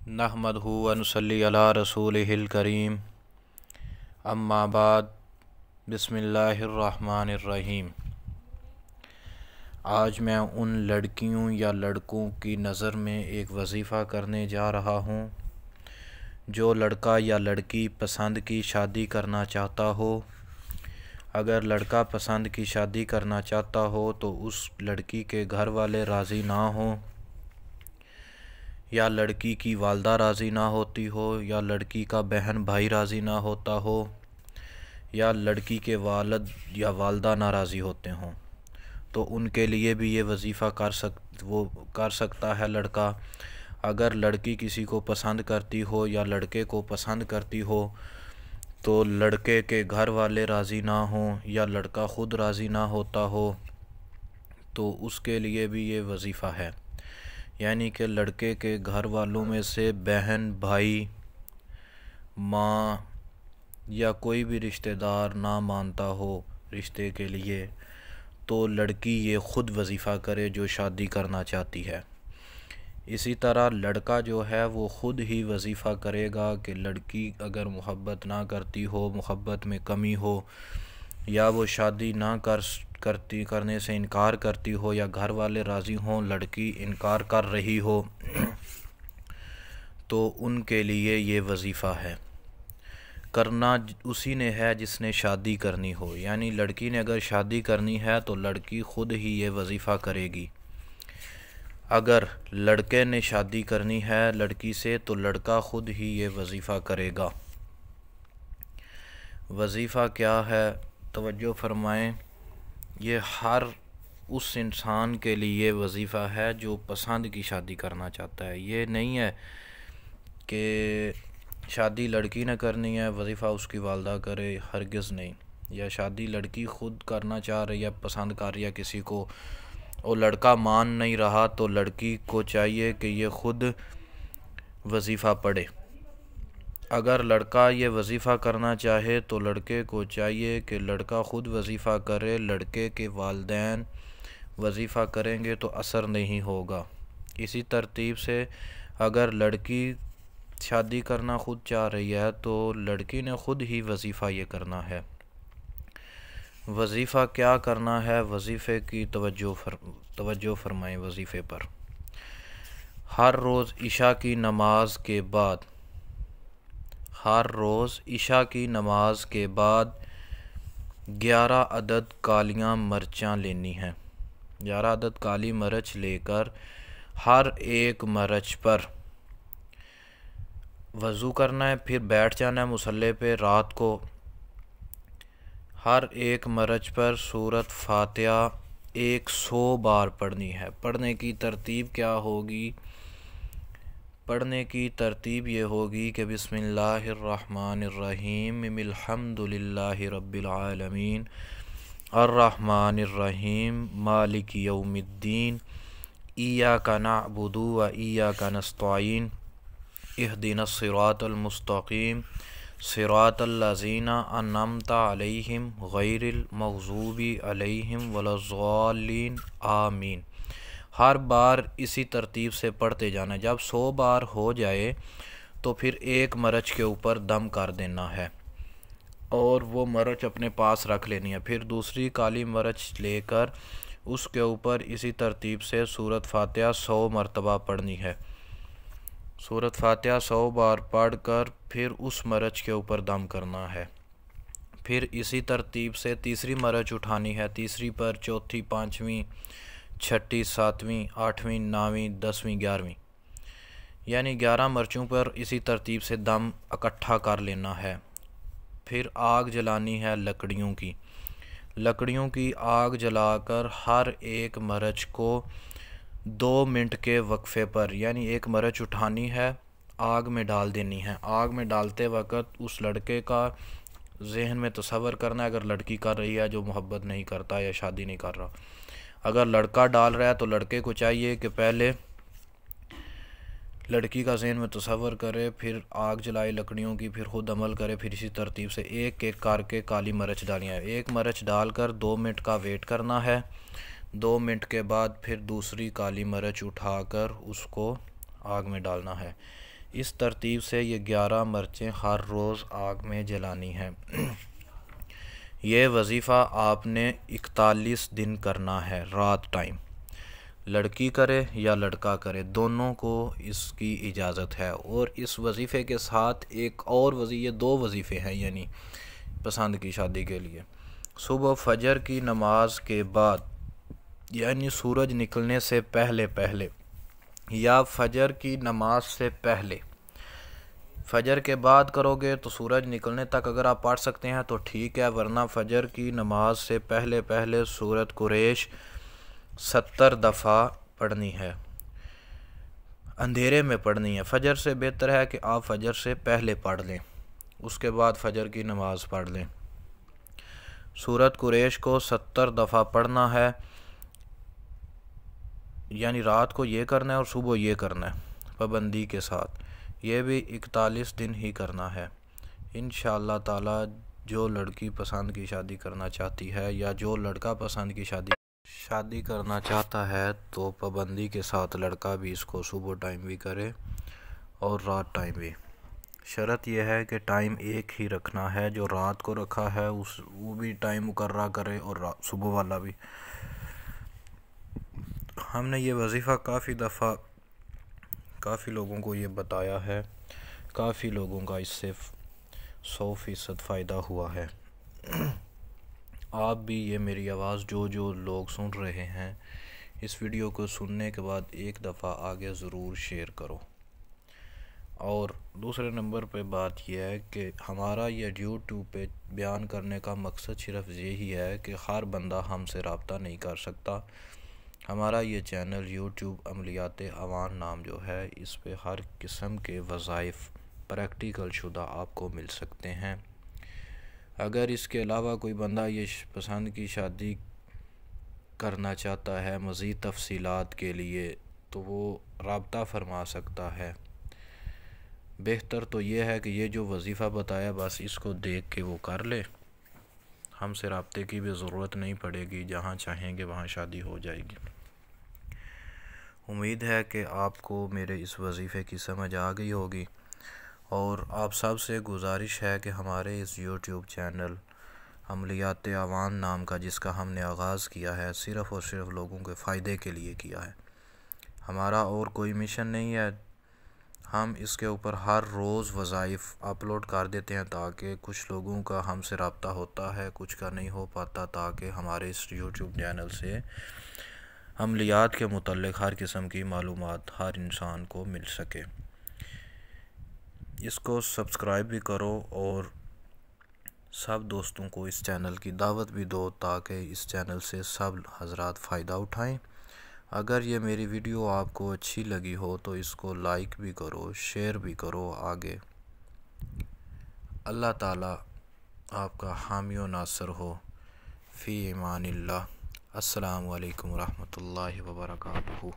नहमदहु व नुसल्ली अला रसूलिहिल करीम। अम्मा बाद। बिस्मिल्लाहिर्रहमानिर्रहीम। आज मैं उन लड़कियों या लड़कों की नज़र में एक वजीफ़ा करने जा रहा हूँ जो लड़का या लड़की पसंद की शादी करना चाहता हो। अगर लड़का पसंद की शादी करना चाहता हो तो उस लड़की के घर वाले राज़ी ना हों, या लड़की की वालदा राज़ी ना होती हो, या लड़की का बहन भाई राज़ी ना होता हो, या लड़की के वालिद या वालदा नाराज़ी होते हों, तो उनके लिए भी ये वजीफ़ा कर सकता है लड़का। अगर लड़की किसी को पसंद करती हो या लड़के को पसंद करती हो तो लड़के के घर वाले राज़ी ना हों या लड़का ख़ुद राज़ी ना होता हो तो उसके लिए भी ये वजीफ़ा है। यानी कि लड़के के घर वालों में से बहन भाई माँ या कोई भी रिश्तेदार ना मानता हो रिश्ते के लिए, तो लड़की ये ख़ुद वजीफ़ा करे जो शादी करना चाहती है। इसी तरह लड़का जो है वो ख़ुद ही वजीफ़ा करेगा कि लड़की अगर मोहब्बत ना करती हो, मोहब्बत में कमी हो, या वो शादी ना करने से इनकार करती हो, या घर वाले राज़ी हों लड़की इनकार कर रही हो तो उनके लिए ये वजीफ़ा है। करना उसी ने है जिसने शादी करनी हो। यानी लड़की ने अगर शादी करनी है तो लड़की ख़ुद ही ये वजीफ़ा करेगी। अगर लड़के ने शादी करनी है लड़की से तो लड़का ख़ुद ही ये वजीफ़ा करेगा। वजीफ़ा क्या है, तवज्जो फरमाएं। ये हर उस इंसान के लिए वजीफ़ा है जो पसंद की शादी करना चाहता है। ये नहीं है कि शादी लड़की ने करनी है वजीफ़ा उसकी वालदा करे, हरगिज़ नहीं। या शादी लड़की ख़ुद करना चाह रही है, पसंद कर रही है किसी को और लड़का मान नहीं रहा तो लड़की को चाहिए कि ये ख़ुद वजीफ़ा पढ़े। अगर लड़का ये वजीफ़ा करना चाहे तो लड़के को चाहिए कि लड़का ख़ुद वजीफ़ा करे। लड़के के वालिदैन वजीफ़ा करेंगे तो असर नहीं होगा। इसी तरतीब से अगर लड़की शादी करना ख़ुद चाह रही है तो लड़की ने ख़ुद ही वजीफ़ा ये करना है। वजीफ़ा क्या करना है, वजीफ़े की तवज्जो फरमाएं। वजीफ़े पर हर रोज़ इशा की नमाज के बाद 11 अदद कालियाँ मिर्चाँ लेनी हैं। 11 अदद काली मिर्च लेकर हर एक मिर्च पर वज़ू करना है, फिर बैठ जाना है मुसल्ले पे। रात को हर एक मिर्च पर सूरत फातिहा 100 बार पढ़नी है। पढ़ने की तरतीब क्या होगी? पढ़ने की तरतीब ये होगी कि बिस्मिल्लाहिर्रहमानिर्रहीम अल्हम्दुलिल्लाहि रब्बिल आलमीन अर्रहमानिर्रहीम मालिकि यौमिद्दीन इय्याका नअबुदु व इय्याका नस्तईन इहदिनस सिरातल मुस्तकीम सिरातल लज़ीना अन्अमता अलैहिम गैरिल मग़ज़ूबि अलैहिम वलज़्ज़ालिन आमीन। हर बार इसी तरतीब से पढ़ते जाना। जब 100 बार हो जाए तो फिर एक मिर्च के ऊपर दम कर देना है और वो मिर्च अपने पास रख लेनी है। फिर दूसरी काली मिर्च लेकर उसके ऊपर इसी तरतीब से सूरत फातिहा 100 मरतबा पढ़नी है। सूरत फातिहा 100 बार पढ़कर फिर उस मिर्च के ऊपर दम करना है। फिर इसी तरतीब से तीसरी मिर्च उठानी है। तीसरी पर, चौथी, पाँचवीं, छठी, सातवीं, आठवीं, नौवीं, 10वीं, 11वीं, यानी 11 मिर्चों पर इसी तरतीब से दम इकट्ठा कर लेना है। फिर आग जलानी है लकड़ियों की आग जलाकर हर एक मिर्च को 2 मिनट के वक्फे पर, यानी एक मिर्च उठानी है, आग में डाल देनी है। आग में डालते वक्त उस लड़के का जहन में तसव्वुर करना है अगर लड़की कर रही है जो मोहब्बत नहीं करता या शादी नहीं कर रहा। अगर लड़का डाल रहा है तो लड़के को चाहिए कि पहले लड़की का जहन में तसव्वुर करे, फिर आग जलाए लकड़ियों की, फिर खुद अमल करे। फिर इसी तरतीब से एक एक करके काली मिर्च डालनी है। एक मिर्च डालकर 2 मिनट का वेट करना है। 2 मिनट के बाद फिर दूसरी काली मिर्च उठाकर उसको आग में डालना है। इस तरतीब से ये 11 मिर्चें हर रोज़ आग में जलानी है। ये वजीफ़ा आपने 41 दिन करना है। रात टाइम लड़की करे या लड़का करे, दोनों को इसकी इजाज़त है। और इस वजीफ़े के साथ एक और ये 2 वजीफ़े हैं यानी पसंद की शादी के लिए। सुबह फजर की नमाज के बाद यानी सूरज निकलने से पहले पहले या फजर की नमाज से पहले, फजर के बाद करोगे तो सूरज निकलने तक अगर आप पढ़ सकते हैं तो ठीक है, वरना फजर की नमाज से पहले पहले सूरत कुरैश 70 दफ़ा पढ़नी है, अंधेरे में पढ़नी है। फजर से बेहतर है कि आप फजर से पहले पढ़ लें, उसके बाद फजर की नमाज़ पढ़ लें। सूरत कुरैश को 70 दफ़ा पढ़ना है, यानी रात को ये करना है और सुबह ये करना है पाबंदी के साथ। ये भी 41 दिन ही करना है। इंशाअल्लाह ताला जो लड़की पसंद की शादी करना चाहती है या जो लड़का पसंद की शादी करना चाहता है तो पाबंदी के साथ लड़का भी इसको सुबह टाइम भी करे और रात टाइम भी। शर्त यह है कि टाइम एक ही रखना है, जो रात को रखा है वो भी टाइम मुकर्रर करे और सुबह वाला भी। हमने ये वजीफ़ा काफ़ी दफ़ा काफ़ी लोगों को ये बताया है, काफ़ी लोगों का इससे 100% फ़ायदा हुआ है। आप भी ये मेरी आवाज़ जो लोग सुन रहे हैं, इस वीडियो को सुनने के बाद एक दफ़ा आगे ज़रूर शेयर करो। और दूसरे नंबर पे बात यह है कि हमारा ये यूट्यूब पे बयान करने का मकसद सिर्फ यही है कि हर बंदा हमसे रब्ता नहीं कर सकता। हमारा ये चैनल यूट्यूब अमलियात अवान नाम जो है, इस पे हर किस्म के वज़ाइफ़ प्रैक्टिकल शुदा आपको मिल सकते हैं। अगर इसके अलावा कोई बंदा ये पसंद की शादी करना चाहता है मज़ीद तफसीलात के लिए, तो वो रब्ता फरमा सकता है। बेहतर तो ये है कि ये जो वजीफ़ा बताया बस इसको देख के वो कर ले, हमसे रब्ते की भी ज़रूरत नहीं पड़ेगी, जहाँ चाहेंगे वहाँ शादी हो जाएगी। उम्मीद है कि आपको मेरे इस वजीफ़े की समझ आ गई होगी। और आप सब से गुजारिश है कि हमारे इस यूट्यूब चैनल अमलियात अवान नाम का, जिसका हमने आगाज़ किया है, सिर्फ़ और सिर्फ लोगों के फ़ायदे के लिए किया है। हमारा और कोई मिशन नहीं है। हम इसके ऊपर हर रोज़ वज़ाइफ़ अपलोड कर देते हैं ताकि कुछ लोगों का हमसे रब्ता होता है, कुछ का नहीं हो पाता, ताकि हमारे इस यूट्यूब चैनल से अमलियात के मुतल्लिक़ हर किस्म की मालूमात हर इंसान को मिल सके। इसको सब्सक्राइब भी करो और सब दोस्तों को इस चैनल की दावत भी दो ताकि इस चैनल से सब हज़रात फ़ायदा उठाएं। अगर ये मेरी वीडियो आपको अच्छी लगी हो तो इसको लाइक भी करो, शेयर भी करो आगे। अल्लाह ताला आपका हामी व नासर हो। फ़ी ईमानिल्लाह। अस्सलामु अलैकुम रहमतुल्लाहि व बरकातुहू।